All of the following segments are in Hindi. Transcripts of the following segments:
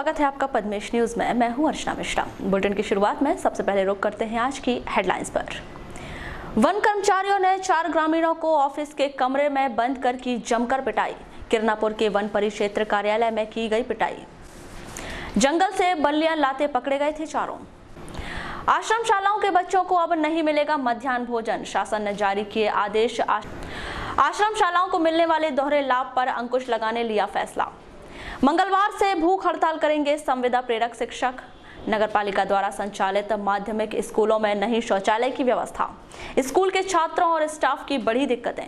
स्वागत है आपका पद्मेश न्यूज में। मैं हूं अर्चना मिश्रा। बुलेटिन की शुरुआत में सबसे पहले रुख करते हैं आज की हेडलाइंस पर। वन कर्मचारियों ने 4 ग्रामीणों को ऑफिस के कमरे में बंद कर की जमकर पिटाई। किरनापुर के वन परिक्षेत्र कार्यालय में की गई पिटाई। जंगल से बल्लियां लाते पकड़े गए थे चारों। आश्रम शालाओं के बच्चों को अब नहीं मिलेगा मध्याह्न भोजन। शासन ने जारी किए आदेश। आश्रम शालाओं को मिलने वाले दोहरे लाभ पर अंकुश लगाने लिया फैसला। मंगलवार से भूख हड़ताल करेंगे संविदा प्रेरक शिक्षक। नगरपालिका द्वारा संचालित माध्यमिक स्कूलों में नहीं शौचालय की व्यवस्था। स्कूल के छात्रों और स्टाफ की बड़ी दिक्कतें।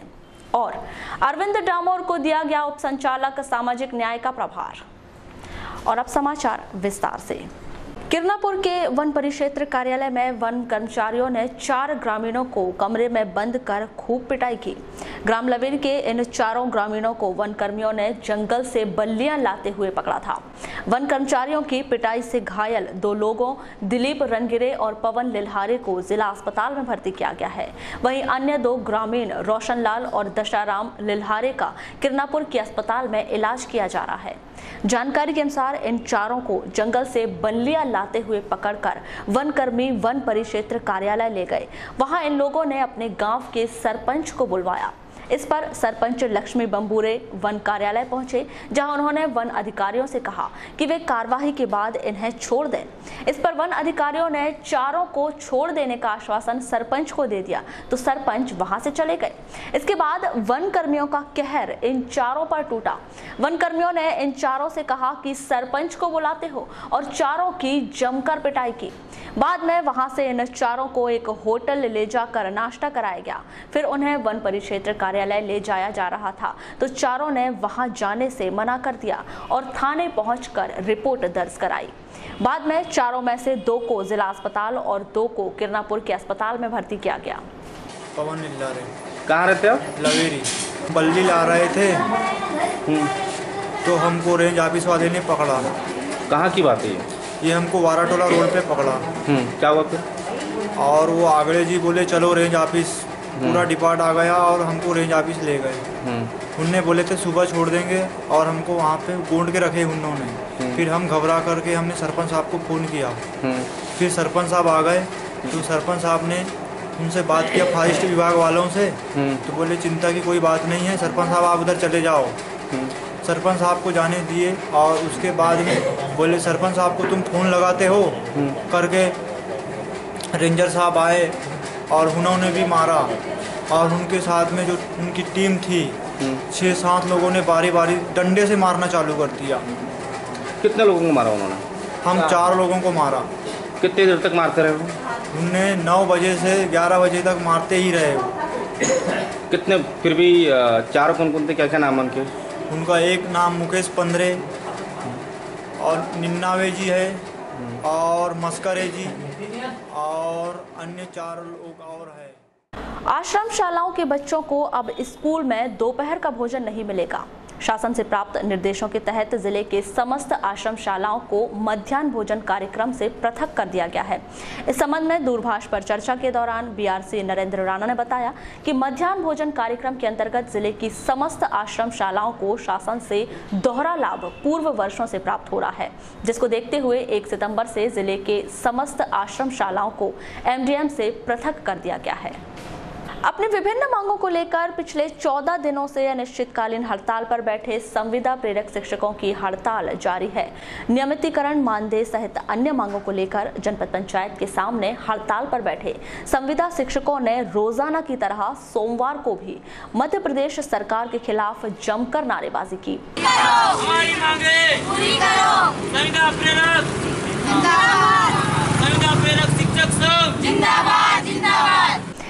और अरविंद डामोर को दिया गया उप संचालक सामाजिक न्याय का प्रभार। और अब समाचार विस्तार से। किरनापुर के वन परिक्षेत्र कार्यालय में वन कर्मचारियों ने 4 ग्रामीणों को कमरे में बंद कर खूब पिटाई की। ग्राम लवेरी के इन 4 ग्रामीणों को वन कर्मियों ने जंगल से बल्लियां लाते हुए पकड़ा था। वन कर्मचारियों की पिटाई से घायल 2 लोगों दिलीप रनगिरे और पवन लिल्हारे को जिला अस्पताल में भर्ती किया गया है। वहीं अन्य 2 ग्रामीण रोशनलाल और दशाराम लिल्हारे का किरनापुर के अस्पताल में इलाज किया जा रहा है। जानकारी के अनुसार इन 4 को जंगल से बल्लियां लाते हुए पकड़कर वन कर्मी वन परिक्षेत्र कार्यालय ले गए। वहां इन लोगों ने अपने गांव के सरपंच को बुलवाया। इस पर सरपंच लक्ष्मी बंबूरे वन कार्यालय पहुंचे, जहां उन्होंने वन अधिकारियों से कहा कि वे कार्यवाही के बाद इन्हें छोड़ दें। इस पर वन अधिकारियों ने 4 को छोड़ देने का आश्वासन सरपंच को दे दिया, तो सरपंच वहां से चले गए। इसके बाद वन कर्मियों का कहर इन 4 पर टूटा। वन कर्मियों ने इन 4 से कहा कि सरपंच को बुलाते हो और 4 की जमकर पिटाई की। बाद में वहां से इन 4 को एक होटल ले जाकर नाश्ता कराया गया। फिर उन्हें वन परिक्षेत्र कार्यालय ले जाया जा रहा था, तो 4 ने वहां जाने से मना कर दिया और थाने पहुंचकर रिपोर्ट दर्ज कराई। बाद में 4 में से 2 को जिला अस्पताल और 2 को किरनापुर के अस्पताल में भर्ती किया गया। पवन लिल्हारे। कहाँ रहते हो? लवेरी। बल्ली ला रहे थे तो हमको रेंज ऑफिस वाले ने पकड़ा। कहाँ की बात है ये हमको वाराटोला रोड पे पकड़ा। क्या हुआ फिर? और वो आगड़े जी बोले चलो रेंज ऑफिस। पूरा डिपार्ट आ गया और हमको रेंज ऑफिस ले गए। उनने बोले थे सुबह छोड़ देंगे और हमको वहाँ पे गोंद के रखे उन्होंने। फिर हम घबरा करके हमने सरपंच साहब को फ़ोन किया। फिर सरपंच साहब आ गए तो सरपंच साहब ने उनसे बात किया फॉरेस्ट विभाग वालों से, तो बोले चिंता की कोई बात नहीं है, सरपंच साहब आप उधर चले जाओ। सरपंच साहब को जाने दिए और उसके बाद में बोले सरपंच साहब को तुम फ़ोन लगाते हो करके रेंजर साहब आए और उन्होंने भी मारा। और उनके साथ में जो उनकी टीम थी 6-7 लोगों ने बारी बारी डंडे से मारना चालू कर दिया। कितने लोगों को मारा उन्होंने? हम 4 लोगों को मारा। कितनी देर तक मारते रहे? उनने 9 बजे से 11 बजे तक मारते ही रहे। कितने फिर भी 4 कौन थे, क्या क्या नाम उनके? उनका एक नाम मुकेश पंद्रे और निन्नावे जी है और मस्करे जी और अन्य 4 लोग और है। आश्रम शालाओं के बच्चों को अब स्कूल में दोपहर का भोजन नहीं मिलेगा। शासन से प्राप्त निर्देशों के तहत जिले के समस्त आश्रम शालाओं को मध्याह्न भोजन कार्यक्रम से पृथक कर दिया गया है। इस संबंध में दूरभाष पर चर्चा के दौरान बीआरसी नरेंद्र राणा ने बताया कि मध्याह्न भोजन कार्यक्रम के अंतर्गत जिले की समस्त आश्रम शालाओं को शासन से दोहरा लाभ पूर्व वर्षों से प्राप्त हो रहा है, जिसको देखते हुए 1 सितंबर से जिले के समस्त आश्रम शालाओं को एमडीएम से पृथक कर दिया गया है। अपनी विभिन्न मांगों को लेकर पिछले 14 दिनों से अनिश्चितकालीन हड़ताल पर बैठे संविदा प्रेरक शिक्षकों की हड़ताल जारी है। नियमितीकरण, मानदेय सहित अन्य मांगों को लेकर जनपद पंचायत के सामने हड़ताल पर बैठे संविदा शिक्षकों ने रोजाना की तरह सोमवार को भी मध्य प्रदेश सरकार के खिलाफ जमकर नारेबाजी की।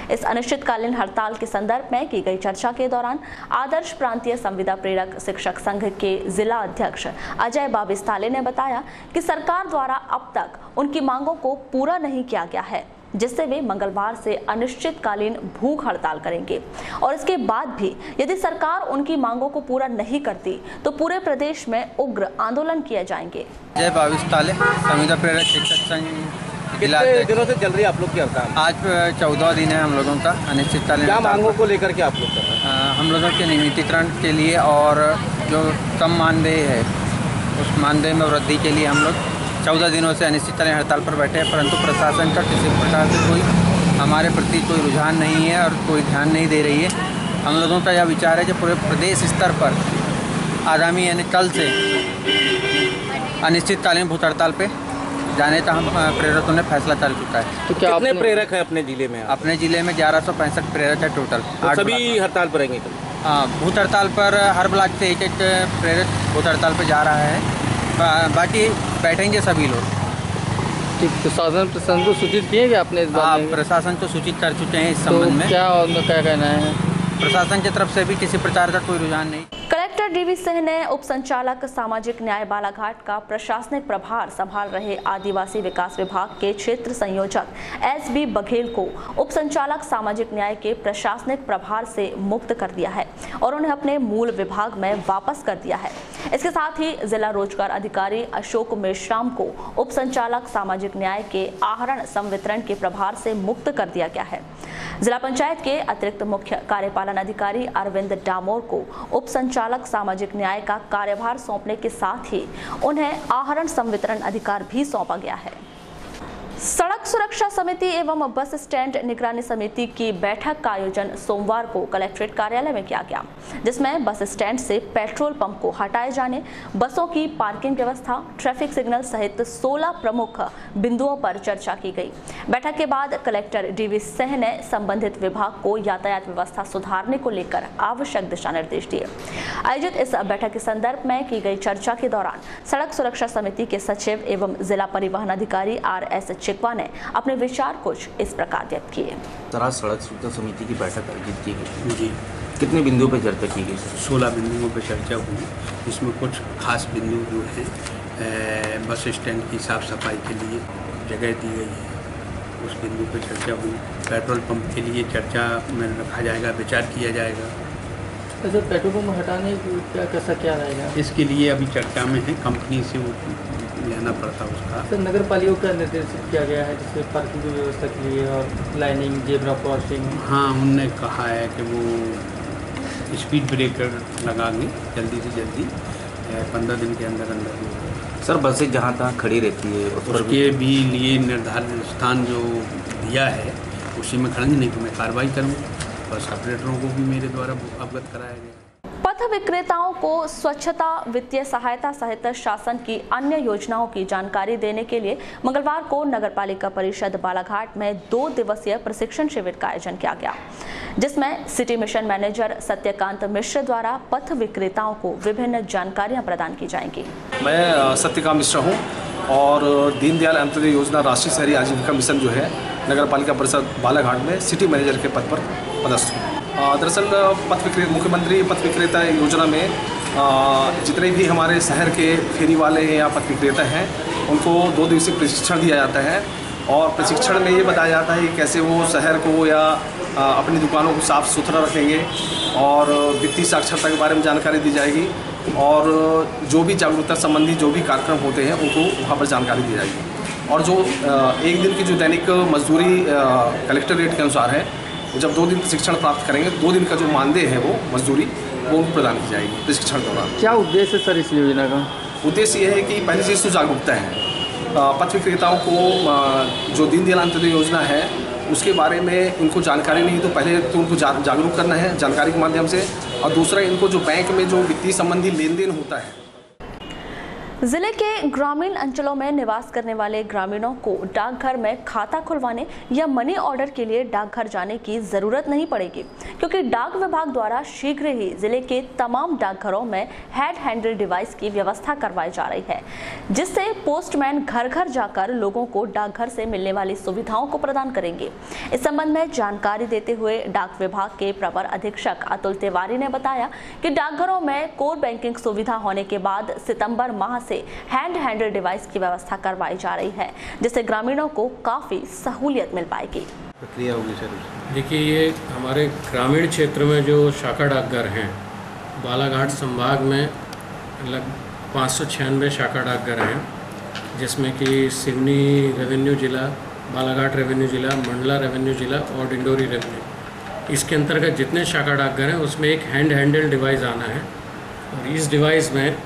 इस अनिश्चितकालीन हड़ताल के संदर्भ में की गई चर्चा के दौरान आदर्श प्रांतीय संविदा प्रेरक शिक्षक संघ के जिला अध्यक्ष अजय बाबिस्ताले ने बताया कि सरकार द्वारा अब तक उनकी मांगों को पूरा नहीं किया गया है, जिससे वे मंगलवार से अनिश्चितकालीन भूख हड़ताल करेंगे और इसके बाद भी यदि सरकार उनकी मांगों को पूरा नहीं करती तो पूरे प्रदेश में उग्र आंदोलन किए जाएंगे। अजय बाबिस्ताले, संविदा प्रेरक शिक्षक संघ। कितने दिनों से चल रही है आप लोग की हड़ताल? आज 14 दिन है हम लोगों का अनिश्चितकालीन। क्या मांगों को लेकर के आप लोग कर रहे हैं? हम लोगों के नियमितीकरण के लिए और जो कम मानदेय है उस मानदेय में वृद्धि के लिए हम लोग 14 दिनों से अनिश्चितकालीन हड़ताल पर बैठे हैं, परंतु प्रशासन का किसी प्रकार से कोई हमारे प्रति कोई रुझान नहीं है और कोई ध्यान नहीं दे रही है। हम लोगों का यह विचार है कि पूरे प्रदेश स्तर पर आगामी यानी कल से अनिश्चितकालीन भूख हड़ताल पे जाने का हम प्रेरकों ने फैसला कर चुका है। तो क्या कितने प्रेरक हैं अपने ज़िले में? अपने ज़िले में 1165 प्रेरक है टोटल। तो सभी हड़ताल पर रहेंगे कल? हाँ, भूख हड़ताल पर हर ब्लॉक से एक प्रेरक भूख हड़ताल पर जा रहा है, बाकी बैठेंगे सभी लोग। ठीक, प्रशासन को सूचित किए क्या आपने इस बात में? प्रशासन को सूचित कर चुके हैं इस संबंध में। क्या कहना है? प्रशासन की तरफ से भी किसी प्रकार का कोई रुझान नहीं। कलेक्टर डीवी सिंह ने उप संचालक सामाजिक न्याय बालाघाट का प्रशासनिक प्रभार संभाल रहे आदिवासी विकास विभाग के क्षेत्र संयोजक SB बघेल को उप संचालक सामाजिक न्याय के प्रशासनिक प्रभार से मुक्त कर दिया है और उन्हें अपने मूल विभाग में वापस कर दिया है। इसके साथ ही जिला रोजगार अधिकारी अशोक मेश्राम को उप संचालक सामाजिक न्याय के आहरण संवितरण के प्रभार से मुक्त कर दिया गया है। जिला पंचायत के अतिरिक्त मुख्य कार्यपालन अधिकारी अरविंद डामोर को उप संचालक सामाजिक न्याय का कार्यभार सौंपने के साथ ही उन्हें आहरण संवितरण अधिकार भी सौंपा गया है। सड़क सुरक्षा समिति एवं बस स्टैंड निगरानी समिति की बैठक का आयोजन सोमवार को कलेक्ट्रेट कार्यालय में किया गया, जिसमें बस स्टैंड से पेट्रोल पंप को हटाए जाने, बसों की पार्किंग व्यवस्था, ट्रैफिक सिग्नल सहित 16 प्रमुख बिंदुओं पर चर्चा की गई। बैठक के बाद कलेक्टर डीवी सिंह ने संबंधित विभाग को यातायात व्यवस्था सुधारने को लेकर आवश्यक दिशा निर्देश दिए। आयोजित इस बैठक के संदर्भ में की गई चर्चा के दौरान सड़क सुरक्षा समिति के सचिव एवं जिला परिवहन अधिकारी RS चिकवा ने अपने विचार कुछ इस प्रकार व्यक्त किए। सड़क सुरक्षा समिति की बैठक आयोजित की गई जी। कितने बिंदुओं पर चर्चा की गई? 16 बिंदुओं पर चर्चा हुई। इसमें कुछ खास बिंदु जो हैं बस स्टैंड की साफ सफाई के लिए जगह दी गई है, उस बिंदु पर चर्चा हुई। पेट्रोल पंप के लिए चर्चा में रखा जाएगा, विचार किया जाएगा। तो पेट्रोल पंप हटाने कैसा क्या रहेगा? इसके लिए अभी चर्चा में है, कंपनी से वो लेना पड़ता उसका। सर, नगर पालिका का निर्देशित किया गया है जैसे पार्किंग की व्यवस्था के लिए और लाइनिंग, जेब्रा क्रॉसिंग। हाँ, उनने कहा है कि वो स्पीड ब्रेकर लगाएंगे जल्दी से जल्दी 15 दिन के अंदर अंदर। सर, बसें जहाँ तहाँ खड़ी रहती है उसके भी लिए निर्धारित स्थान जो दिया है उसी में खड़ेंगे, नहीं तो मैं कार्रवाई करूँगा। बस ऑपरेटरों को भी मेरे द्वारा अवगत कराया गया। पथ विक्रेताओं को स्वच्छता, वित्तीय सहायता सहित शासन की अन्य योजनाओं की जानकारी देने के लिए मंगलवार को नगरपालिका परिषद बालाघाट में 2 दिवसीय प्रशिक्षण शिविर का आयोजन किया गया, जिसमें सिटी मिशन मैनेजर सत्यकांत मिश्र द्वारा पथ विक्रेताओं को विभिन्न जानकारियां प्रदान की जाएंगी। मैं सत्यकांत मिश्र हूं और दीनदयाल अंत्योदय योजना राष्ट्रीय शहरी आजीविका मिशन जो है नगरपालिका परिषद बालाघाट में सिटी मैनेजर के पद पर पदस्थ हूँ। दरअसल मुख्यमंत्री पथ विक्रेता योजना में जितने भी हमारे शहर के फेरी वाले हैं या पथ विक्रेता हैं उनको 2 दिवसीय प्रशिक्षण दिया जाता है और प्रशिक्षण में ये बताया जाता है कि कैसे वो शहर को या अपनी दुकानों को साफ़ सुथरा रखेंगे और वित्तीय साक्षरता के बारे में जानकारी दी जाएगी और जो भी जागरूकता संबंधी जो भी कार्यक्रम होते हैं उनको वहाँ पर जानकारी दी जाएगी। और जो एक दिन की जो दैनिक मजदूरी कलेक्टर रेट के अनुसार है, जब 2 दिन प्रशिक्षण प्राप्त करेंगे 2 दिन का जो मानदेय है वो मजदूरी वो प्रदान की जाएगी प्रशिक्षण के दौरान। क्या उद्देश्य है सर इस योजना का? उद्देश्य ये है कि पहली चीज़ तो जागरूकता है। पथ विक्रेताओं को जो दीनदयाल अंत्योदय योजना है उसके बारे में इनको जानकारी नहीं, तो पहले तो उनको जागरूक करना है जानकारी के माध्यम से, और दूसरा इनको जो बैंक में जो वित्तीय संबंधी लेन देन होता है। जिले के ग्रामीण अंचलों में निवास करने वाले ग्रामीणों को डाकघर में खाता खुलवाने या मनी ऑर्डर के लिए डाकघर जाने की जरूरत नहीं पड़ेगी, क्योंकि डाक विभाग द्वारा शीघ्र ही जिले के तमाम डाकघरों में हेड हैंडल डिवाइस की व्यवस्था करवाई जा रही है, जिससे पोस्टमैन घर घर जाकर लोगों को डाकघर से मिलने वाली सुविधाओं को प्रदान करेंगे। इस संबंध में जानकारी देते हुए डाक विभाग के प्रवर अधीक्षक अतुल तिवारी ने बताया कि डाकघरों में कोर बैंकिंग सुविधा होने के बाद सितंबर माह से हैंड हैंडल डिवाइस की व्यवस्था करवाई जा रही है, जिससे ग्रामीणों को काफी सहूलियत मिल पाएगी। प्रक्रिया होगी सर। देखिए, ये हमारे ग्रामीण क्षेत्र में जो शाखा डाकघर हैं, बालाघाट संभाग में लगभग 596 शाखा डाकघर हैं, जिसमें कि सिवनी रेवेन्यू जिला, बालाघाट रेवेन्यू जिला, मंडला रेवेन्यू जिला और डिंडोरी रेवेन्यू, इसके अंतर्गत जितने शाखा डाकघर हैं उसमें एक हैंड हैंडल डिवाइस आना है। और इस डिवाइस में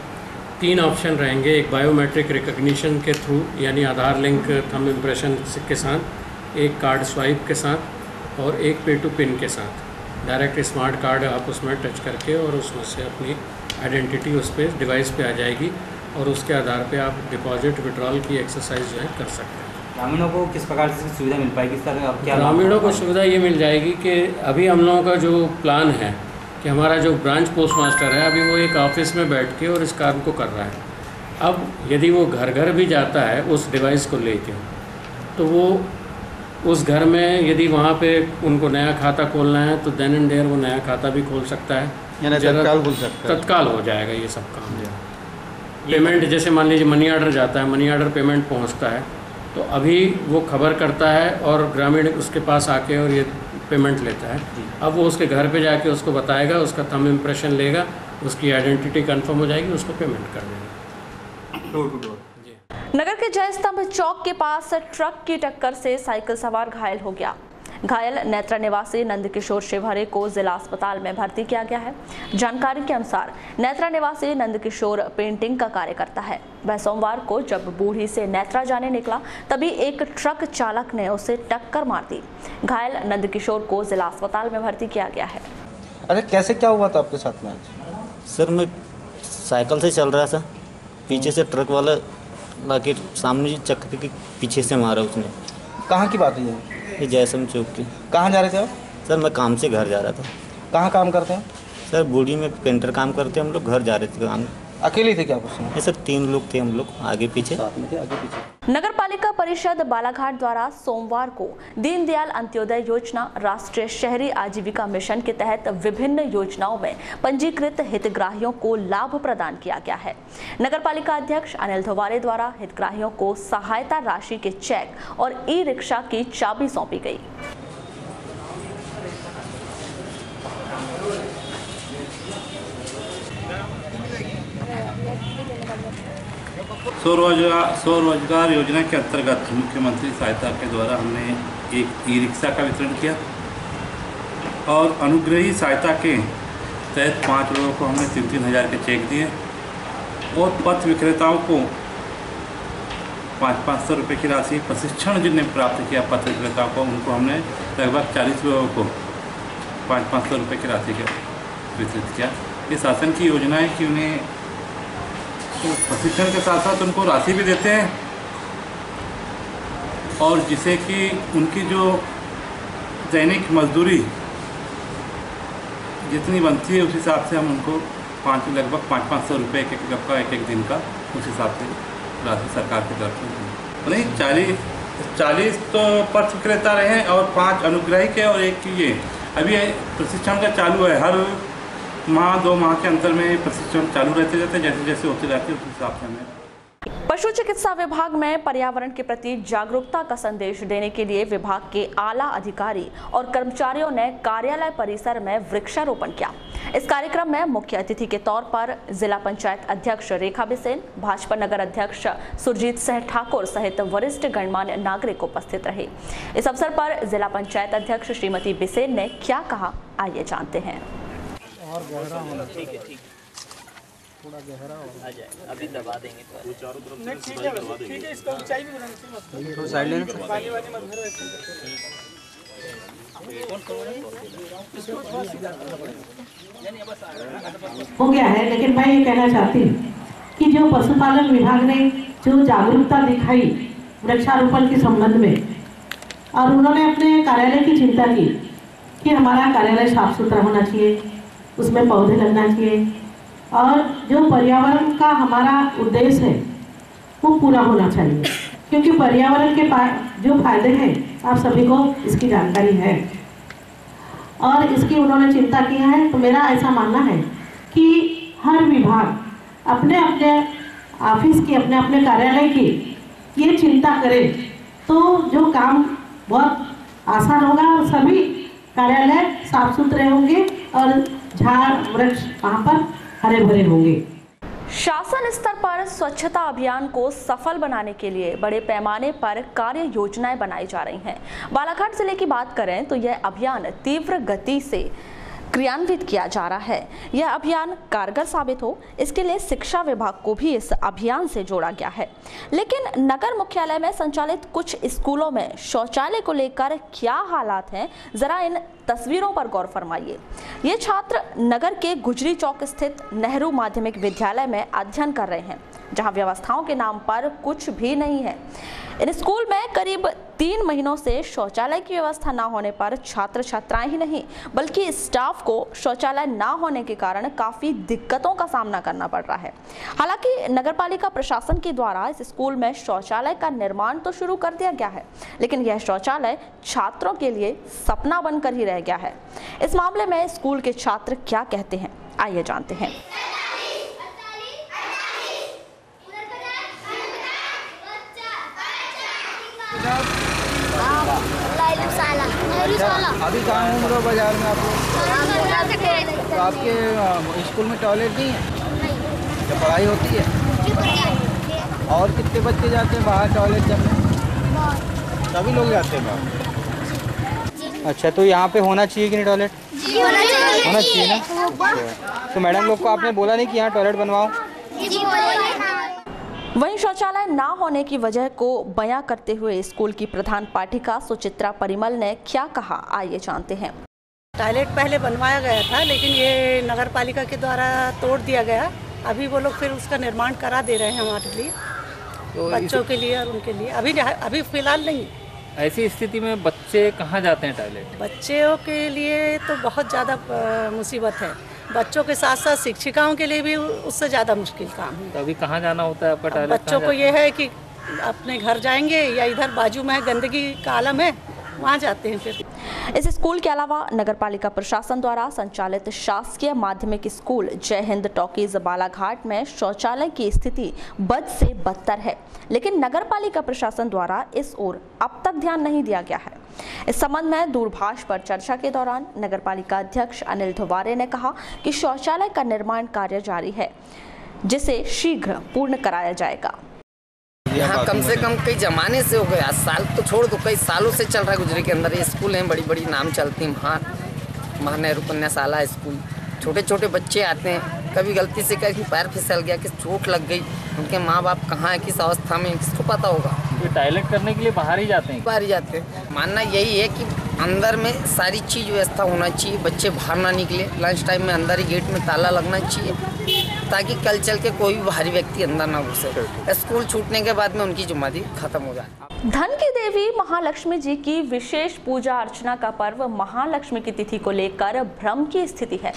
3 ऑप्शन रहेंगे। एक बायोमेट्रिक रिकग्निशन के थ्रू, यानी आधार लिंक थंब इम्प्रेशन के साथ, एक कार्ड स्वाइप के साथ और एक पे टू पिन के साथ। डायरेक्ट स्मार्ट कार्ड आप उसमें टच करके और उसमें से अपनी आइडेंटिटी उस पर डिवाइस पे आ जाएगी और उसके आधार पे आप डिपॉजिट विड्रॉल की एक्सरसाइज जो है कर सकते हैं। ग्रामीणों को किस प्रकार से सुविधा मिल पाएगी सर? अब क्या ग्रामीणों को सुविधा ये मिल जाएगी कि अभी हम लोगों का जो प्लान है कि हमारा जो ब्रांच पोस्ट मास्टर है अभी वो एक ऑफिस में बैठ के और इस काम को कर रहा है। अब यदि वो घर घर भी जाता है उस डिवाइस को लेके, तो वो उस घर में यदि वहाँ पे उनको नया खाता खोलना है तो देन एंड देयर वो नया खाता भी खोल सकता है, यानी तत्काल खुल सकता है, तत्काल हो जाएगा ये सब काम। पेमेंट जैसे मान लीजिए मनी ऑर्डर जाता है, मनी ऑर्डर पेमेंट पहुँचता है तो अभी वो खबर करता है और ग्रामीण उसके पास आके और ये पेमेंट लेता है। अब वो उसके घर पे जाके उसको बताएगा, उसका थंब इम्प्रेशन लेगा, उसकी आइडेंटिटी कंफर्म हो जाएगी, उसको पेमेंट कर देगा। Door to door. नगर के जय स्तंभ चौक के पास ट्रक की टक्कर से साइकिल सवार घायल हो गया। घायल नेत्रा निवासी नंदकिशोर शिवहरे को जिला अस्पताल में भर्ती किया गया है। जानकारी के अनुसार नेत्रा निवासी नंदकिशोर पेंटिंग का कार्य करता है। वह सोमवार को जब बूढ़ी से नेत्रा जाने निकला तभी एक ट्रक चालक ने उसे टक्कर मार दी। घायल नंदकिशोर को जिला अस्पताल में भर्ती किया गया है। अरे कैसे क्या हुआ था आपके साथ में आज? सर मैं साइकिल से चल रहा था, पीछे से ट्रक वाला लाके सामने चक्कर के पीछे से मारा उसने। कहाँ की बात है ये जयस्तंभ चौक की। कहाँ जा रहे थे आप? सर मैं काम से घर जा रहा था। कहाँ काम करते हैं? सर बूढ़ी में पेंटर काम करते हैं हम लोग, घर जा रहे थे काम। अकेले थे क्या आप उसमें? ये सर 3 लोग थे हम लोग, आगे पीछे साथ में थे, आगे पीछे। नगर पालिका परिषद बालाघाट द्वारा सोमवार को दीनदयाल अंत्योदय योजना, राष्ट्रीय शहरी आजीविका मिशन के तहत विभिन्न योजनाओं में पंजीकृत हितग्राहियों को लाभ प्रदान किया गया है। नगर पालिका अध्यक्ष अनिल धोवारे द्वारा हितग्राहियों को सहायता राशि के चेक और ई रिक्शा की चाबी सौंपी गई। स्वरोजगार योजना के अंतर्गत मुख्यमंत्री सहायता के द्वारा हमने एक ई रिक्शा का वितरण किया और अनुग्रही सहायता के तहत 5 लोगों को हमने 3-3 हज़ार के चेक दिए और पथ विक्रेताओं को 500-500 रुपये की राशि प्रशिक्षण जिन्हें प्राप्त किया पथ विक्रेताओं को, उनको हमने लगभग 40 लोगों को 500-500 रुपये की राशि के वितरित किया। ये शासन की योजना है कि उन्हें तो प्रशिक्षण के साथ साथ उनको राशि भी देते हैं और जिससे कि उनकी जो दैनिक मजदूरी जितनी बनती है उस हिसाब से हम उनको लगभग 500-500 रुपये एक दिन का उस हिसाब से राशि सरकार की तरफ से नहीं 40 तो पथ विक्रेता रहे हैं और 5 अनुग्रही के और 1 ये अभी प्रशिक्षण का चालू है। हर माह 2 माह के अंतर में प्रशिक्षण चालू रहते जैसे जैसे होते रहते उस हिसाब से हमें। पशु चिकित्सा विभाग में पर्यावरण के प्रति जागरूकता का संदेश देने के लिए विभाग के आला अधिकारी और कर्मचारियों ने कार्यालय परिसर में वृक्षारोपण किया। इस कार्यक्रम में मुख्य अतिथि के तौर पर जिला पंचायत अध्यक्ष रेखा बिसेन, भाजपा नगर अध्यक्ष सुरजीत सिंह ठाकुर सहित वरिष्ठ गणमान्य नागरिक उपस्थित रहे। इस अवसर पर जिला पंचायत अध्यक्ष श्रीमती बिसेन ने क्या कहा, आइए जानते हैं। और गहरा होना, ठीक है, थोड़ा गहरा आ जाएगा, अभी दबा देंगे तो चारों तरफ से ठीक है, इसका ऊंचाई भी बनानी थोड़ा साइड लेना, पानी वाली मत भरो हो गया है। लेकिन मैं ये कहना चाहती हूँ कि जो पशुपालन विभाग ने जो जागरूकता दिखाई वृक्षारोपण के संबंध में और उन्होंने अपने कार्यालय की चिंता की कि हमारा कार्यालय साफ सुथरा होना चाहिए, उसमें पौधे लगना चाहिए और जो पर्यावरण का हमारा उद्देश्य है वो पूरा होना चाहिए, क्योंकि पर्यावरण के जो फायदे हैं आप सभी को इसकी जानकारी है और इसकी उन्होंने चिंता किया है। तो मेरा ऐसा मानना है कि हर विभाग अपने अपने ऑफिस की अपने अपने कार्यालय की ये चिंता करे तो जो काम बहुत आसान होगा और सभी कार्यालय साफ सुथरे होंगे और झाड़ वृक्ष वहाँ पर हरे भरे होंगे। शासन स्तर पर स्वच्छता अभियान को सफल बनाने के लिए बड़े पैमाने पर कार्य योजनाएं बनाई जा रही हैं। बालाघाट जिले की बात करें तो यह अभियान तीव्र गति से क्रियान्वित किया जा रहा है। यह अभियान कारगर साबित हो, इसके लिए शिक्षा विभाग को भी इस अभियान से जोड़ा गया है। लेकिन नगर मुख्यालय में संचालित कुछ स्कूलों में शौचालय को लेकर क्या हालात हैं, जरा इन तस्वीरों पर गौर फरमाइए। ये छात्र नगर के गुजरी चौक स्थित नेहरू माध्यमिक विद्यालय में अध्ययन कर रहे हैं, जहां व्यवस्थाओं के नाम पर कुछ भी नहीं है। इन स्कूल में करीब 3 महीनों से शौचालय की व्यवस्था न होने पर छात्र छात्राएं ही नहीं बल्कि स्टाफ को शौचालय न होने के कारण काफी दिक्कतों का सामना करना पड़ रहा है। हालांकि नगरपालिका प्रशासन के द्वारा इस स्कूल में शौचालय का निर्माण तो शुरू कर दिया गया है, लेकिन यह शौचालय छात्रों के लिए सपना बनकर ही रह गया है। इस मामले में स्कूल के छात्र क्या कहते हैं, आइए जानते हैं। अभी कहाँ घूम रहे बाजार में आप लोग? तो आपके स्कूल में टॉयलेट नहीं है? क्या पढ़ाई होती है? और कितने बच्चे जाते हैं बाहर टॉयलेट करने? सभी लोग जाते हैं बाहर। अच्छा, तो यहाँ पे होना चाहिए कि नहीं टॉयलेट? होना चाहिए ना। तो मैडम लोग को आपने बोला नहीं कि यहाँ टॉयलेट बनवाओ? वहीं शौचालय न होने की वजह को बयां करते हुए स्कूल की प्रधान पाठिका सुचित्रा परिमल ने क्या कहा, आइए जानते हैं। टॉयलेट पहले बनवाया गया था, लेकिन ये नगर पालिका के द्वारा तोड़ दिया गया। अभी वो लोग फिर उसका निर्माण करा दे रहे हैं हमारे लिए, तो बच्चों के लिए और उनके लिए। अभी फिलहाल नहीं। ऐसी स्थिति में बच्चे कहाँ जाते हैं टॉयलेट? बच्चों के लिए तो बहुत ज़्यादा मुसीबत है। बच्चों के साथ साथ शिक्षिकाओं के लिए भी उससे ज़्यादा मुश्किल काम है। तो अभी कहाँ जाना होता है आपका टॉयलेट? बच्चों को ये है कि अपने घर जाएंगे या इधर बाजू में गंदगी का आलम है, वहाँ जाते हैं। फिर इस स्कूल के अलावा नगरपालिका प्रशासन द्वारा संचालित शासकीय माध्यमिक स्कूल जय हिंद टॉकीज बालाघाट में शौचालय की स्थिति बद से बदतर है, लेकिन नगरपालिका प्रशासन द्वारा इस ओर अब तक ध्यान नहीं दिया गया है। इस संबंध में दूरभाष पर चर्चा के दौरान नगरपालिका अध्यक्ष अनिल धुवारे ने कहा कि शौचालय का निर्माण कार्य जारी है, जिसे शीघ्र पूर्ण कराया जाएगा। यहाँ कम से कम कई जमाने से हो गया, साल तो छोड़ दो, कई सालों से चल रहा है। गुजरी के अंदर ये स्कूल हैं, बड़ी बड़ी नाम चलती महा नेहरू कन्याशाला स्कूल। छोटे छोटे बच्चे आते हैं, कभी गलती से कहीं पैर फिसल गया, किस चोट लग गई, उनके माँ बाप कहाँ है, किस अवस्था में, किसको पता होगा। ये टॉयलेट करने के लिए बाहर ही जाते हैं? बाहर ही जाते हैं। मानना यही है कि अंदर में सारी चीज़ व्यवस्था होना चाहिए, बच्चे बाहर ना निकले। लंच टाइम में अंदर ही गेट में ताला लगना चाहिए, ताकि कल चल के कोई भी बाहरी व्यक्ति अंदर ना घुसे। स्कूल छूटने के बाद में उनकी जिम्मेदारी खत्म हो जाए। धन की देवी महालक्ष्मी जी की विशेष पूजा अर्चना का पर्व महालक्ष्मी की तिथि को लेकर भ्रम की स्थिति है।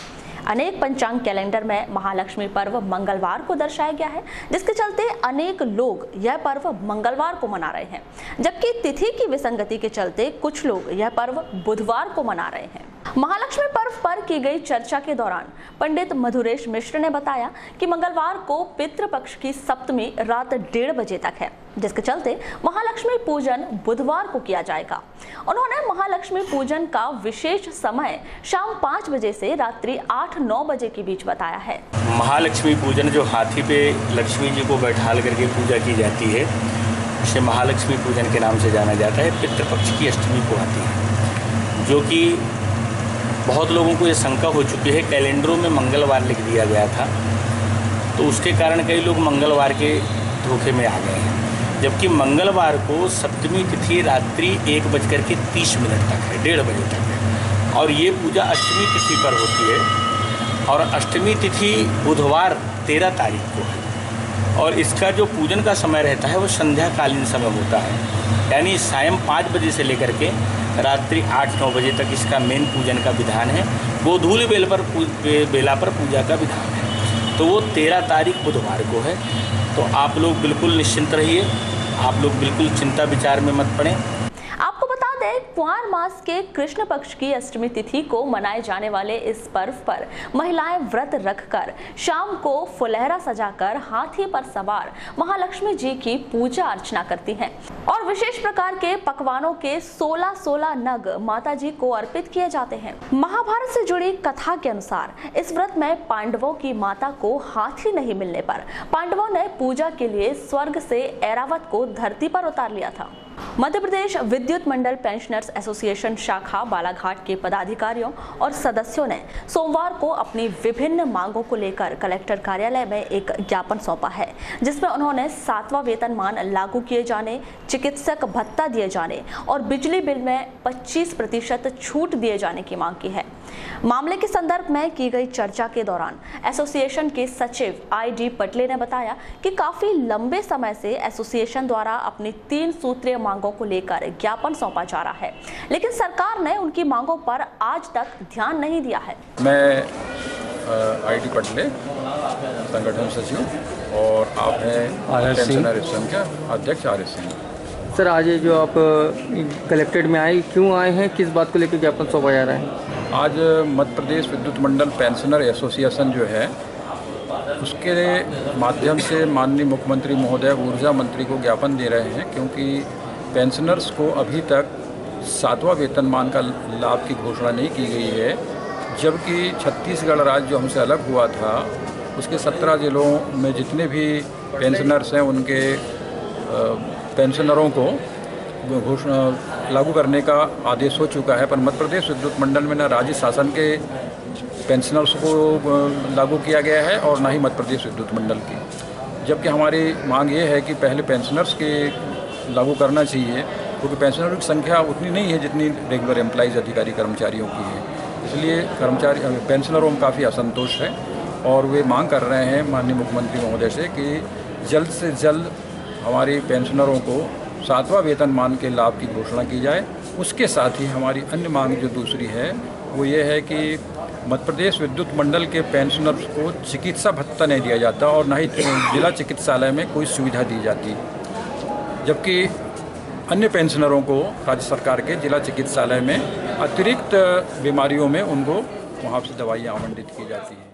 अनेक पंचांग कैलेंडर में महालक्ष्मी पर्व मंगलवार को दर्शाया गया है, जिसके चलते अनेक लोग यह पर्व मंगलवार को मना रहे हैं, जबकि तिथि की विसंगति के चलते कुछ लोग यह पर्व बुधवार को मना रहे हैं। महालक्ष्मी पर्व पर की गई चर्चा के दौरान पंडित मधुरेश मिश्र ने बताया कि मंगलवार को पितृपक्ष की सप्तमी रात 1:30 बजे तक है, जिसके चलते महालक्ष्मी पूजन बुधवार को किया जाएगा। उन्होंने महालक्ष्मी पूजन का विशेष समय शाम 5 बजे से रात्रि 8-9 बजे के बीच बताया है। महालक्ष्मी पूजन जो हाथी पे लक्ष्मी जी को बैठाल करके पूजा की जाती है, उसे महालक्ष्मी पूजन के नाम से जाना जाता है। पितृपक्ष की अष्टमी को आती है, जो कि बहुत लोगों को ये शंका हो चुकी है। कैलेंडरों में मंगलवार लिख दिया गया था, तो उसके कारण कई लोग मंगलवार के धोखे में आ गए हैं, जबकि मंगलवार को सप्तमी तिथि रात्रि 1:30 तक है, 1:30 बजे तक है, और ये पूजा अष्टमी तिथि पर होती है। और अष्टमी तिथि बुधवार 13 तारीख को है, और इसका जो पूजन का समय रहता है वो संध्याकालीन समय होता है, यानी सायं 5 बजे से लेकर के रात्रि 8-9 बजे तक इसका मेन पूजन का विधान है। गोधूली बेला पर पूजा का विधान है, तो वो 13 तारीख बुधवार को है। तो आप लोग बिल्कुल निश्चिंत रहिए, आप लोग बिल्कुल चिंता विचार में मत पड़ें। आपको बता दें, कुंवार मास के कृष्ण पक्ष की अष्टमी तिथि को मनाए जाने वाले इस पर्व पर महिलाएं व्रत रखकर शाम को फुलहरा सजाकर हाथी पर सवार महालक्ष्मी जी की पूजा अर्चना करती हैं और विशेष प्रकार के पकवानों के 16 नग माता जी को अर्पित किए जाते हैं। महाभारत से जुड़ी कथा के अनुसार इस व्रत में पांडवों की माता को हाथी नहीं मिलने पर पांडवों ने पूजा के लिए स्वर्ग से ऐरावत को धरती पर उतार लिया था। मध्य प्रदेश विद्युत मंडल पेंशनर्स एसोसिएशन शाखा बालाघाट के पदाधिकारियों और सदस्यों ने सोमवार को अपनी विभिन्न मांगों को लेकर कलेक्टर कार्यालय में एक ज्ञापन सौंपा है, जिसमें उन्होंने 7वां वेतनमान लागू किए जाने, चिकित्सक भत्ता दिए जाने और बिजली बिल में 25% छूट दिए जाने की मांग की है। मामले के संदर्भ में की गई चर्चा के दौरान एसोसिएशन के सचिव ID पटले ने बताया कि काफी लंबे समय से एसोसिएशन द्वारा अपनी 3 सूत्रीय मांगों को लेकर ज्ञापन सौंपा जा रहा है, लेकिन सरकार ने उनकी मांगों पर आज तक ध्यान नहीं दिया है। मैं ID पटले, संगठन सचिव, और आप हैं पेंशनर संघ के अध्यक्ष RS सिंह। सर, आज जो आप कलेक्ट्रेट में आए, क्यों आए हैं, किस बात को लेकर ज्ञापन सौंपा जा रहा है? आज मध्य प्रदेश विद्युत मंडल पेंशनर एसोसिएशन जो है, उसके माध्यम से माननीय मुख्यमंत्री महोदय ऊर्जा मंत्री को ज्ञापन दे रहे हैं, क्योंकि पेंशनर्स को अभी तक 7वां वेतनमान का लाभ की घोषणा नहीं की गई है, जबकि छत्तीसगढ़ राज्य जो हमसे अलग हुआ था उसके 17 जिलों में जितने भी पेंशनर्स हैं उनके पेंशनरों को घोषणा लागू करने का आदेश हो चुका है, पर मध्य प्रदेश विद्युत मंडल में न राज्य शासन के पेंशनर्स को लागू किया गया है और न ही मध्य प्रदेश विद्युत मंडल की। जबकि हमारी मांग ये है कि पहले पेंशनर्स के लागू करना चाहिए, क्योंकि पेंशनरों की संख्या उतनी नहीं है जितनी रेगुलर एम्प्लॉइज अधिकारी कर्मचारियों की है। इसलिए कर्मचारी पेंशनरों में काफ़ी असंतोष है और वे मांग कर रहे हैं माननीय मुख्यमंत्री महोदय से कि जल्द से जल्द हमारी पेंशनरों को 7वां वेतनमान के लाभ की घोषणा की जाए। उसके साथ ही हमारी अन्य मांग जो दूसरी है वो ये है कि मध्य प्रदेश विद्युत मंडल के पेंशनर्स को चिकित्सा भत्ता नहीं दिया जाता और न ही जिला चिकित्सालय में कोई सुविधा दी जाती, जबकि अन्य पेंशनरों को राज्य सरकार के जिला चिकित्सालय में अतिरिक्त बीमारियों में उनको वहाँ से दवाइयाँ आवंटित की जाती हैं।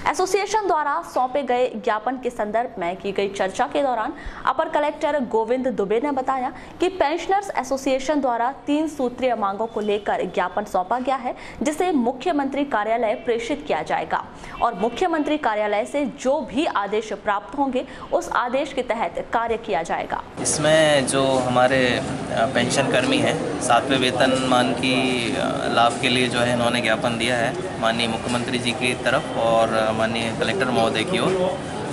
एसोसिएशन द्वारा सौंपे गए ज्ञापन के संदर्भ में की गई चर्चा के दौरान अपर कलेक्टर गोविंद दुबे ने बताया कि पेंशनर्स एसोसिएशन द्वारा 3 सूत्रीय मांगों को लेकर ज्ञापन सौंपा गया है, जिसे मुख्यमंत्री कार्यालय प्रेषित किया जाएगा और मुख्यमंत्री कार्यालय से जो भी आदेश प्राप्त होंगे उस आदेश के तहत कार्य किया जाएगा। इसमें जो हमारे पेंशन कर्मी हैं 7वें वेतनमान की लाभ के लिए जो है इन्होंने ज्ञापन दिया है माननीय मुख्यमंत्री जी की तरफ और माननीय कलेक्टर महोदय की ओर।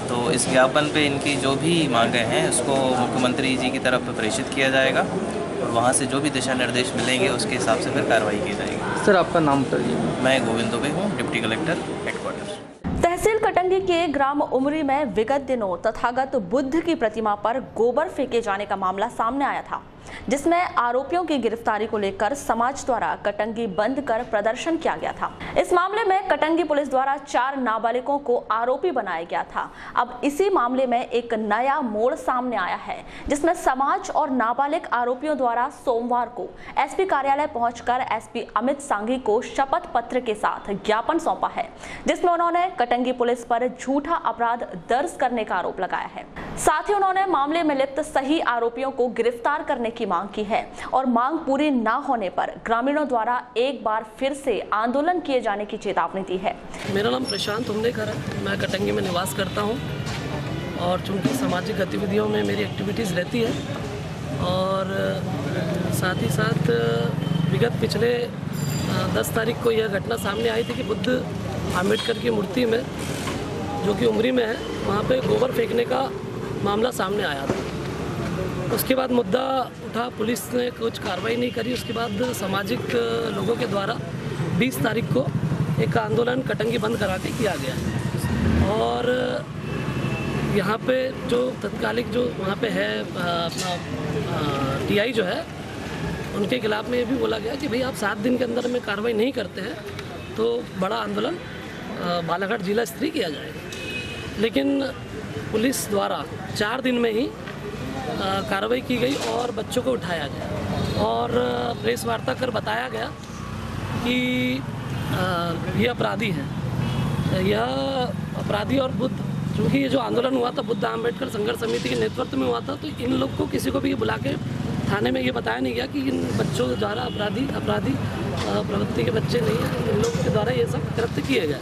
तो इस ज्ञापन पे इनकी जो भी मांगें हैं उसको मुख्यमंत्री जी की तरफ प्रेषित किया जाएगा और वहाँ से जो भी दिशा निर्देश मिलेंगे उसके हिसाब से फिर कार्रवाई की जाएगी। सर, आपका नाम बताइए। मैं गोविंद दुबे हूँ, डिप्टी कलेक्टर हेडक्वार्टर्स। तहसील कटंगी के ग्राम उमरी में विगत दिनों तथागत बुद्ध की प्रतिमा पर गोबर फेंके जाने का मामला सामने आया था, जिसमें आरोपियों की गिरफ्तारी को लेकर समाज द्वारा कटंगी बंद कर प्रदर्शन किया गया था। इस मामले में कटंगी पुलिस द्वारा 4 नाबालिगों को आरोपी बनाया गया था। अब इसी मामले में एक नया मोड़ सामने आया है, जिसमें समाज और नाबालिग आरोपियों द्वारा सोमवार को एसपी कार्यालय पहुंचकर एसपी अमित सांघी को शपथ पत्र के साथ ज्ञापन सौंपा है, जिसमें उन्होंने कटंगी पुलिस पर झूठा अपराध दर्ज करने का आरोप लगाया है। साथ ही उन्होंने मामले में लिप्त सही आरोपियों को गिरफ्तार करने की मांग की है और मांग पूरी न होने पर ग्रामीणों द्वारा एक बार फिर से आंदोलन किए जाने की चेतावनी दी है। मेरा नाम प्रशांत हुमनेकर है, मैं कटंगी में निवास करता हूं और चूंकि सामाजिक गतिविधियों में मेरी एक्टिविटीज़ रहती है और साथ ही साथ विगत पिछले 10 तारीख को यह घटना सामने आई थी कि बुद्ध आम्बेडकर की मूर्ति में जो कि उमरी में है वहाँ पे गोबर फेंकने का मामला सामने आया था। उसके बाद मुद्दा उठा, पुलिस ने कुछ कार्रवाई नहीं करी। उसके बाद सामाजिक लोगों के द्वारा 20 तारीख को एक आंदोलन कटंगी बंद करा के किया गया और यहाँ पे जो तत्कालिक जो वहाँ पे है टीआई जो है उनके खिलाफ में ये भी बोला गया कि भाई आप 7 दिन के अंदर में कार्रवाई नहीं करते हैं तो बड़ा आंदोलन बालाघाट जिला स्तरीय किया जाएगा। लेकिन पुलिस द्वारा 4 दिन में ही कार्रवाई की गई और बच्चों को उठाया गया और प्रेस वार्ता कर बताया गया कि ये अपराधी हैं। यह अपराधी और बुद्ध, चूँकि ये जो आंदोलन हुआ था बुद्ध आम्बेडकर संघर्ष समिति के नेतृत्व में हुआ था, तो इन लोग को किसी को भी बुला के थाने में ये बताया नहीं गया कि इन बच्चों द्वारा अपराधी प्रवृत्ति के बच्चे नहीं हैं, इन लोगों के द्वारा ये सब कृत्य किए गए।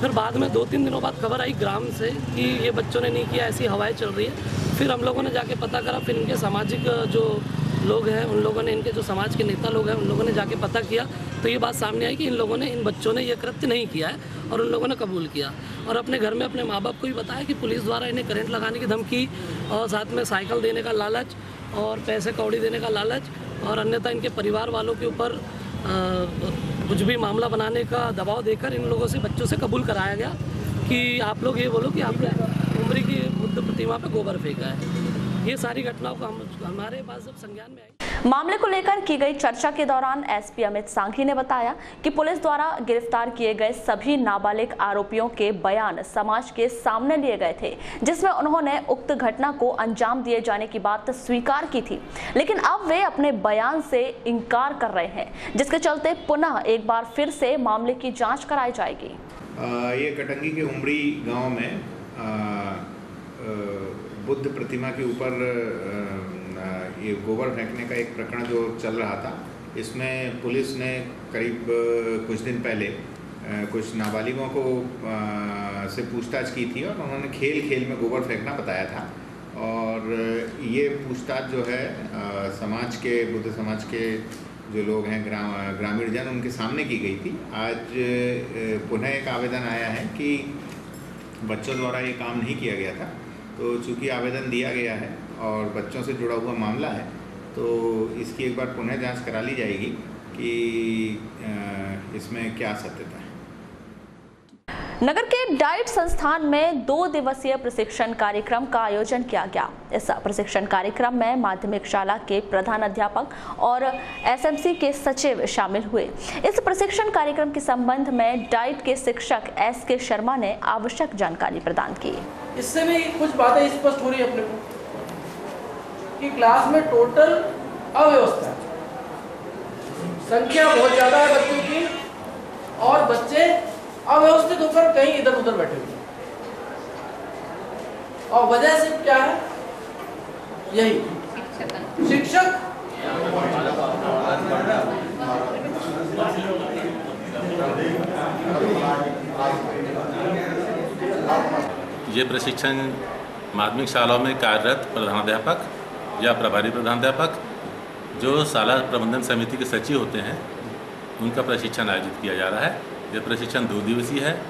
फिर बाद में 2-3 दिनों बाद खबर आई ग्राम से कि ये बच्चों ने नहीं किया, ऐसी हवाएं चल रही है। फिर हम लोगों ने जाके पता करा, फिर इनके सामाजिक जो लोग हैं उन लोगों ने, इनके जो समाज के नेता लोग हैं उन लोगों ने जाके पता किया, तो ये बात सामने आई कि इन लोगों ने, इन बच्चों ने ये कृत्य नहीं किया है और उन लोगों ने कबूल किया और अपने घर में अपने माँ बाप को भी बताया कि पुलिस द्वारा इन्हें करंट लगाने की धमकी और साथ में साइकिल देने का लालच और पैसे कौड़ी देने का लालच और अन्यथा इनके परिवार वालों के ऊपर कुछ भी मामला बनाने का दबाव देकर इन लोगों से, बच्चों से कबूल कराया गया कि आप लोग ये बोलो कि आपने उमरी की बुद्ध प्रतिमा पे गोबर फेंका है। ये सारी घटनाओं को हमारे पास जब संज्ञान में आई। मामले को लेकर की गई चर्चा के दौरान एसपी अमित सांघी ने बताया कि पुलिस द्वारा गिरफ्तार किए गए सभी नाबालिग आरोपियों के बयान समाज के सामने लिए गए थे, जिसमें उन्होंने उक्त घटना को अंजाम दिए जाने की बात स्वीकार की थी, लेकिन अब वे अपने बयान से इनकार कर रहे हैं, जिसके चलते पुनः एक बार फिर से मामले की जाँच कराई जाएगी। ये कटंगी के उमरी गाँव में बुद्ध प्रतिमा के ऊपर ये गोबर फेंकने का एक प्रकरण जो चल रहा था, इसमें पुलिस ने करीब कुछ दिन पहले कुछ नाबालिगों को से पूछताछ की थी और उन्होंने खेल में गोबर फेंकना बताया था। और ये पूछताछ जो है समाज के, बुद्ध समाज के जो लोग हैं, ग्रामीण जन, उनके सामने की गई थी। आज पुनः एक आवेदन आया है कि बच्चों द्वारा ये काम नहीं किया गया था, तो चूँकि आवेदन दिया गया है और बच्चों से जुड़ा हुआ मामला है, तो इसकी एक बार पुनः जांच करा ली जाएगी कि इसमें क्या सत्यता है। नगर के डाइट संस्थान में 2 दिवसीय प्रशिक्षण कार्यक्रम का आयोजन किया गया। इस प्रशिक्षण कार्यक्रम में माध्यमिक शाला के प्रधान अध्यापक और एसएमसी के सचिव शामिल हुए। इस प्रशिक्षण कार्यक्रम के संबंध में डाइट के शिक्षक एसके शर्मा ने आवश्यक जानकारी प्रदान की। इससे भी कुछ बातें स्पष्ट हो रही है अपने को कि क्लास में टोटल अव्यवस्था है, संख्या बहुत ज्यादा है बच्चों की और बच्चे अव्यवस्थित होकर कहीं इधर उधर बैठे हुए हैं। और वजह से क्या है? यही शिक्षक ये प्रशिक्षण माध्यमिक शालाओं में कार्यरत प्रधानाध्यापक या प्रभारी प्रधानाध्यापक जो शाला प्रबंधन समिति के सचिव होते हैं, उनका प्रशिक्षण आयोजित किया जा रहा है। यह प्रशिक्षण 2 दिवसीय है।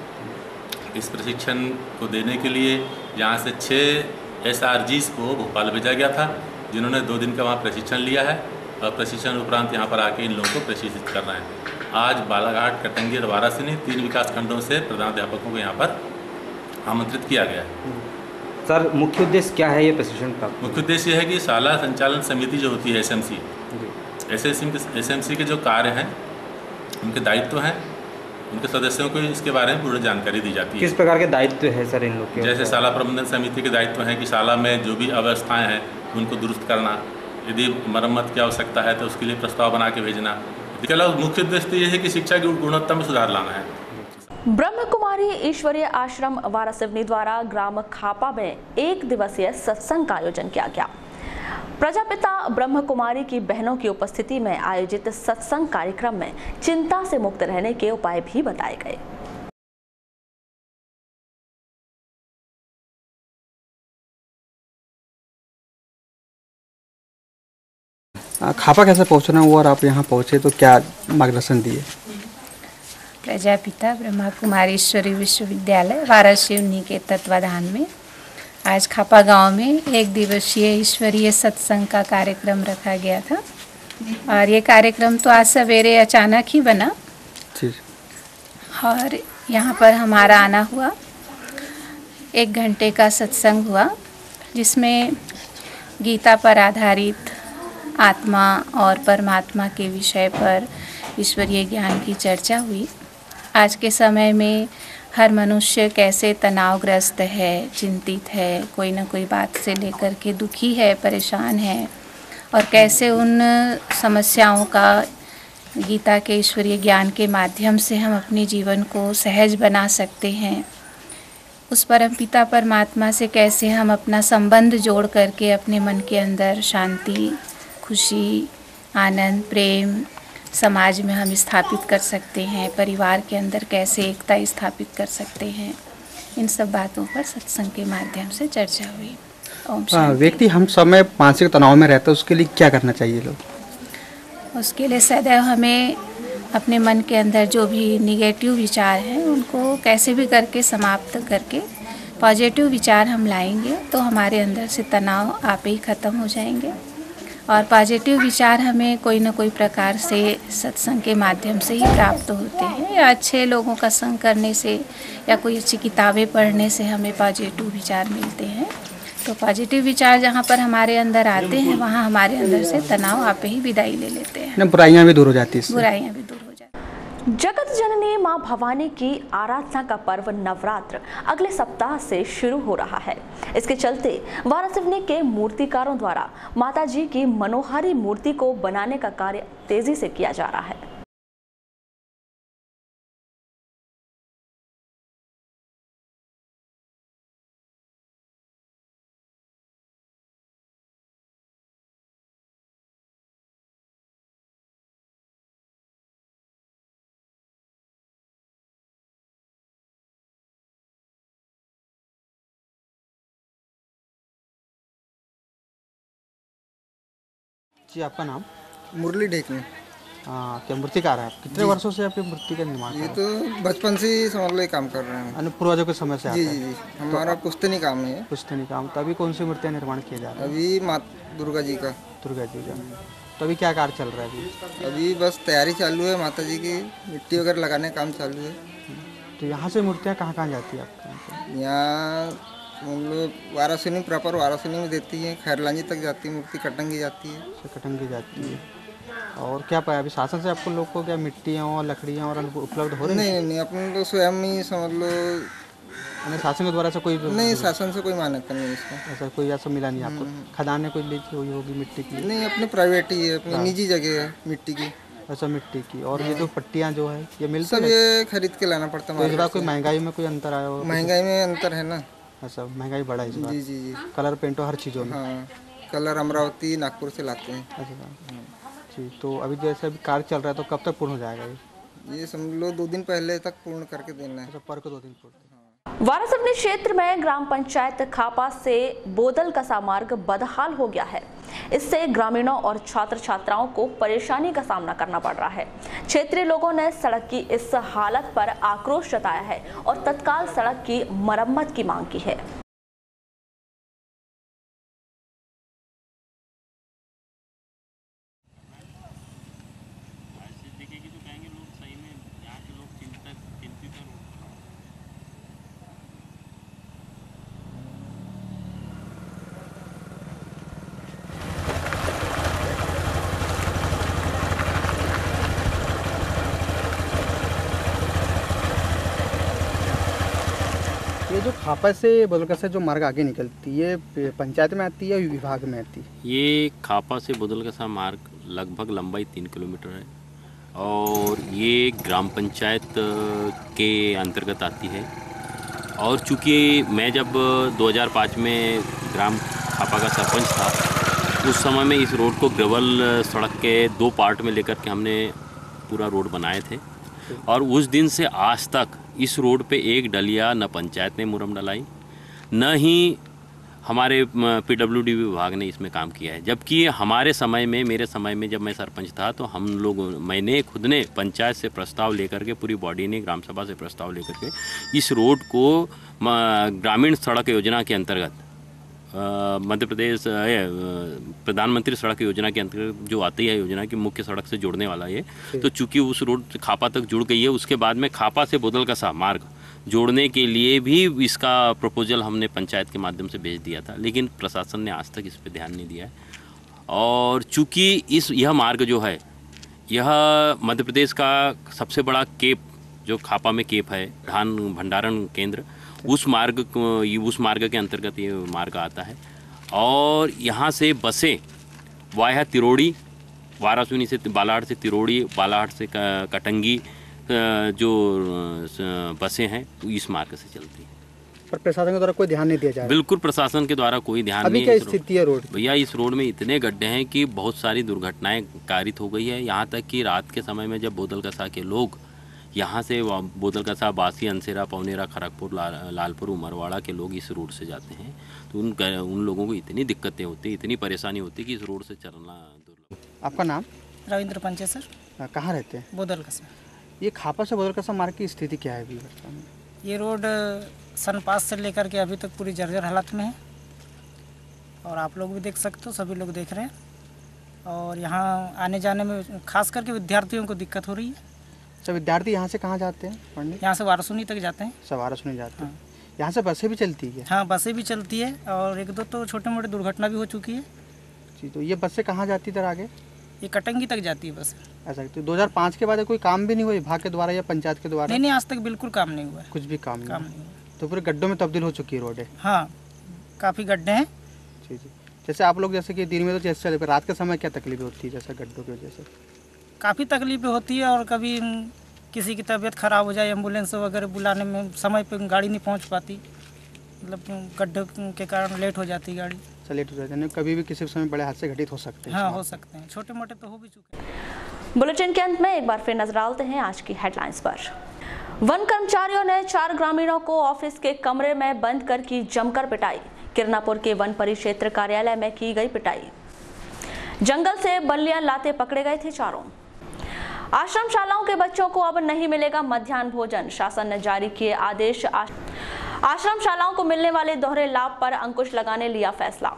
इस प्रशिक्षण को देने के लिए यहाँ से 6 SRGs को भोपाल भेजा गया था, जिन्होंने 2 दिन का वहाँ प्रशिक्षण लिया है और प्रशिक्षण उपरांत यहाँ पर आके इन लोगों को प्रशिक्षित कर रहे हैं। आज बालाघाट, कटंगी और वाराणसी 3 विकास खंडों से प्रधानाध्यापकों को यहाँ पर आमंत्रित किया गया है। सर, मुख्य उद्देश्य क्या है ये प्रशिक्षण का? मुख्य उद्देश्य यह है कि शाला संचालन समिति जो होती है SMC के जो कार्य हैं, उनके दायित्व हैं, उनके सदस्यों को इसके बारे में पूरी जानकारी दी जाती है। किस प्रकार के दायित्व है सर इन लोग के? जैसे शाला प्रबंधन समिति के दायित्व हैं कि शाला में जो भी अव्यवस्थाएं हैं उनको दुरुस्त करना, यदि मरम्मत की आवश्यकता है तो उसके लिए प्रस्ताव बना के भेजना। इसके अलावा मुख्य उद्देश्य ये है कि शिक्षा की गुणवत्ता में सुधार लाना है। ब्रह्म कुमारी ईश्वरीय आश्रम वारासिवनी द्वारा ग्राम खापा में 1 दिवसीय सत्संग का आयोजन किया गया। प्रजापिता ब्रह्म कुमारी की बहनों की उपस्थिति में आयोजित सत्संग कार्यक्रम में चिंता से मुक्त रहने के उपाय भी बताए गए। खापा कैसे पहुंचना हुआ और आप यहाँ पहुंचे तो क्या मार्गदर्शन दिए? प्रजापिता ब्रह्मा कुमारीश्वरी विश्वविद्यालय वारासिवनी के तत्वाधान में आज खापा गांव में 1 दिवसीय ईश्वरीय सत्संग का कार्यक्रम रखा गया था और ये कार्यक्रम तो आज सवेरे अचानक ही बना और यहाँ पर हमारा आना हुआ। 1 घंटे का सत्संग हुआ जिसमें गीता पर आधारित आत्मा और परमात्मा के विषय पर ईश्वरीय ज्ञान की चर्चा हुई। आज के समय में हर मनुष्य कैसे तनावग्रस्त है, चिंतित है, कोई ना कोई बात से लेकर के दुखी है, परेशान है और कैसे उन समस्याओं का गीता के ईश्वरीय ज्ञान के माध्यम से हम अपने जीवन को सहज बना सकते हैं। उस परमपिता परमात्मा से कैसे हम अपना संबंध जोड़ करके अपने मन के अंदर शांति, खुशी, आनंद, प्रेम समाज में हम स्थापित कर सकते हैं, परिवार के अंदर कैसे एकता स्थापित कर सकते हैं, इन सब बातों पर सत्संग के माध्यम से चर्चा हुई। ओम शांति। व्यक्ति हम समय मानसिक तनाव में रहता है, उसके लिए क्या करना चाहिए लोग? उसके लिए सदैव हमें अपने मन के अंदर जो भी निगेटिव विचार हैं उनको कैसे भी करके समाप्त करके पॉजिटिव विचार हम लाएंगे तो हमारे अंदर से तनाव आप ही ख़त्म हो जाएंगे। और पॉजिटिव विचार हमें कोई ना कोई प्रकार से सत्संग के माध्यम से ही प्राप्त होते हैं, या अच्छे लोगों का संग करने से या कोई अच्छी किताबें पढ़ने से हमें पॉजिटिव विचार मिलते हैं। तो पॉजिटिव विचार जहाँ पर हमारे अंदर आते हैं वहाँ हमारे अंदर से तनाव आप ही विदाई ले लेते हैं, बुराइयाँ भी दूर हो जाती हैं। बुराइयाँ भी दूर हो जाती हैं। जगत जननी मां भवानी की आराधना का पर्व नवरात्र अगले सप्ताह से शुरू हो रहा है। इसके चलते वारासिवनी के मूर्तिकारों द्वारा माता जी की मनोहारी मूर्ति को बनाने का कार्य तेजी से किया जा रहा है। जी, आपका नाम? मुरली ढेकने। हाँ, क्या मूर्तिकार है आप? कितने वर्षों से आप ये मूर्ति का निर्माण? ये तो बचपन से ही समझ लो काम कर रहे हैं। पूर्वजों के समय से आता जी है? जी जी, हमारा पुश्तैनी काम है। पुश्तैनी काम। तो अभी कौन सी मूर्तियाँ निर्माण किए जा रहे हैं? अभी माँ दुर्गा जी का। दुर्गा जी का। तो अभी क्या कार्य चल रहा है अभी? अभी बस तैयारी चालू है, माता जी की मिट्टी वगैरह लगाने का काम चालू है। तो यहाँ से मूर्तियाँ कहाँ कहाँ जाती है आपके? यहाँ हम लोग वारासिवनी प्रॉपर वारासिवनी में देती हैं, खैरलांजी तक जाती है मूर्ति, कटंगी जाती है। कटंगी जाती है। और क्या पाया अभी शासन से आपको लोग को क्या मिट्टियाँ और लकड़ियाँ और उपलब्ध हो रही हैं? नहीं, अपने तो स्वयं ही समझ लो। शासन के द्वारा से कोई नहीं, शासन से कोई मान्यता नहीं इसका। ऐसा कोई ऐसा मिला नहीं आपको? खदान ने कोई ली हुई होगी मिट्टी की? नहीं, अपने प्राइवेट ही है, अपनी निजी जगह है मिट्टी की। अच्छा, मिट्टी की। और ये जो पट्टियाँ जो है ये मिलती सब ये खरीद के लाना पड़ता है। इस बार कोई महंगाई में कोई अंतर आया हो? महंगाई में अंतर है ना। अच्छा, महंगाई बढ़ा इस बार? जी जी जी। कलर पेंटो हर चीज़ों में? हाँ, कलर अमरावती नागपुर से लाते हैं। अच्छा जी। तो अभी जैसे अभी कार्य चल रहा है तो कब तक पूर्ण हो जाएगा ये समझ लो 2 दिन पहले तक पूर्ण करके देना है। अच्छा, पर को 2 दिन पूर्ण। वारासिवनी क्षेत्र में ग्राम पंचायत खापा से बोदल कसा मार्ग बदहाल हो गया है। इससे ग्रामीणों और छात्र छात्राओं को परेशानी का सामना करना पड़ रहा है। क्षेत्रीय लोगों ने सड़क की इस हालत पर आक्रोश जताया है और तत्काल सड़क की मरम्मत की मांग की है। ये जो खापा से बुदलका से जो मार्ग आगे निकलती है, ये पंचायत में आती है या विभाग में आती है? ये खापा से बुदलका मार्ग लगभग लंबाई 3 किलोमीटर है और ये ग्राम पंचायत के अंतर्गत आती है। और चूँकि मैं जब 2005 में ग्राम खापा का सरपंच था, उस समय में इस रोड को ग्रेवल सड़क के 2 पार्ट में लेकर के हमने पूरा रोड बनाए थे। और उस दिन से आज तक इस रोड पे एक डलिया न पंचायत ने मुरम डलाई, न ही हमारे PWD विभाग ने इसमें काम किया है। जबकि हमारे समय में, मेरे समय में जब मैं सरपंच था, तो मैंने खुद ने पंचायत से प्रस्ताव लेकर के, पूरी बॉडी ने ग्राम सभा से प्रस्ताव लेकर के इस रोड को ग्रामीण सड़क योजना के अंतर्गत, मध्य प्रदेश प्रधानमंत्री सड़क योजना के अंतर्गत जो आती है योजना की मुख्य सड़क से जोड़ने वाला ये, तो चूंकि उस रोड खापा तक जुड़ गई है, उसके बाद में खापा से बुदलका मार्ग जोड़ने के लिए भी इसका प्रपोजल हमने पंचायत के माध्यम से भेज दिया था, लेकिन प्रशासन ने आज तक इस पर ध्यान नहीं दिया है। और चूँकि यह मार्ग जो है, यह मध्य प्रदेश का सबसे बड़ा केप, जो खापा में केप है, धान भंडारण केंद्र, उस मार्ग के अंतर्गत ये मार्ग आता है। और यहाँ से बसें वाया तिरोड़ी, वारासिवनी से बालाहाट से तिरोड़ी, बालाहाट से कटंगी जो बसें हैं इस मार्ग से चलती हैं। पर प्रशासन के द्वारा कोई ध्यान नहीं दिया जा रहा। बिल्कुल प्रशासन के द्वारा कोई ध्यान अभी नहीं। क्या स्थिति है रोड? भैया इस रोड में इतने गड्ढे हैं कि बहुत सारी दुर्घटनाएं कारित हो गई है। यहाँ तक कि रात के समय में जब बोदलकसा के लोग यहाँ से बोदलकसा, बासी, अंसेरा, पवनेरा, खड़गपुर, लालपुर, उमरवाड़ा के लोग इस रोड से जाते हैं तो उन लोगों को इतनी दिक्कतें होती, इतनी परेशानी होती कि इस रोड से चलना दुर्लभ। आपका नाम? रविंद्र पंचे सर। कहाँ रहते हैं? बोदलकसा। ये खापा से बोदलकसा मार्ग की स्थिति क्या है अभी? ये रोड सनपास से लेकर के अभी तक पूरी जर्जर हालत में है और आप लोग भी देख सकते हो, सभी लोग देख रहे हैं। और यहाँ आने जाने में खास करके विद्यार्थियों को दिक्कत हो रही है। अच्छा, विद्यार्थी यहाँ से कहाँ जाते हैं पढ़ने? यहाँ से वारासुनी तक जाते हैं। सब वारासुनी जाते हैं। यहाँ से बसें भी चलती है? हाँ, बसें भी चलती है और एक दो तो छोटे मोटे दुर्घटना भी हो चुकी है। जी, तो ये बसें कहाँ जाती इधर आगे? ये कटंगी तक जाती है बस। ऐसा तो 2005 के बाद कोई काम भी नहीं हुआ विभाग के द्वारा या पंचायत के द्वारा? नहीं, आज तक बिल्कुल काम नहीं हुआ है। कुछ भी काम नहीं हुआ। तो पूरे गड्ढों में तब्दील हो चुकी है रोड है? हाँ, काफ़ी गड्ढे हैं। जी जी। जैसे आप लोग जैसे कि दिन में तो जैसे चले, रात के समय क्या तकलीफें होती है जैसे गड्ढों की वजह से? काफ़ी तकलीफें होती है और कभी किसी की तबीयत ख़राब हो जाए, एम्बुलेंस वगैरह बुलाने में समय पे गाड़ी नहीं पहुंच पाती, मतलब गड्ढे के कारण लेट हो जाती गाड़ी। लेट हो जाती है, कभी भी किसी समय बड़े हादसे घटित हो सकते हैं। हाँ, हो सकते हैं, छोटे मोटे तो हो भी चुके हैं। बुलेटिन के अंत में एक बार फिर नजर डालते हैं आज की हेडलाइंस पर। वन कर्मचारियों ने 4 ग्रामीणों को ऑफिस के कमरे में बंद कर की जमकर पिटाई। किरनापुर के वन परिक्षेत्र कार्यालय में की गई पिटाई। जंगल से बल्लियां लाते पकड़े गए थे चारों। आश्रमशालाओं के बच्चों को अब नहीं मिलेगा मध्याह्न भोजन, शासन ने जारी किए आदेश। आश्रमशालाओं को मिलने वाले दोहरे लाभ पर अंकुश लगाने लिया फैसला।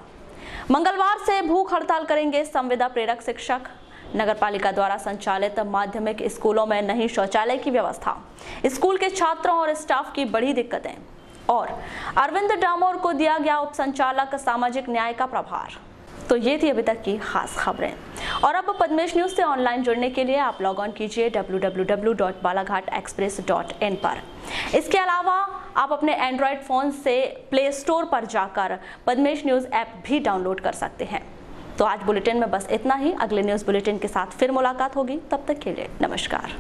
मंगलवार से भूख हड़ताल करेंगे संविदा प्रेरक शिक्षक। नगरपालिका द्वारा संचालित माध्यमिक स्कूलों में नहीं शौचालय की व्यवस्था, स्कूल के छात्रों और स्टाफ की बड़ी दिक्कतें। और अरविंद डामोर को दिया गया उप संचालक सामाजिक न्याय का प्रभार। तो ये थी अभी तक की खास खबरें। और अब पद्मेश न्यूज से ऑनलाइन जुड़ने के लिए आप लॉग ऑन कीजिए www.balaghatexpress.in पर। इसके अलावा आप अपने एंड्रॉयड फ़ोन से प्ले स्टोर पर जाकर पद्मेश न्यूज़ ऐप भी डाउनलोड कर सकते हैं। तो आज बुलेटिन में बस इतना ही। अगले न्यूज़ बुलेटिन के साथ फिर मुलाकात होगी, तब तक के लिए नमस्कार।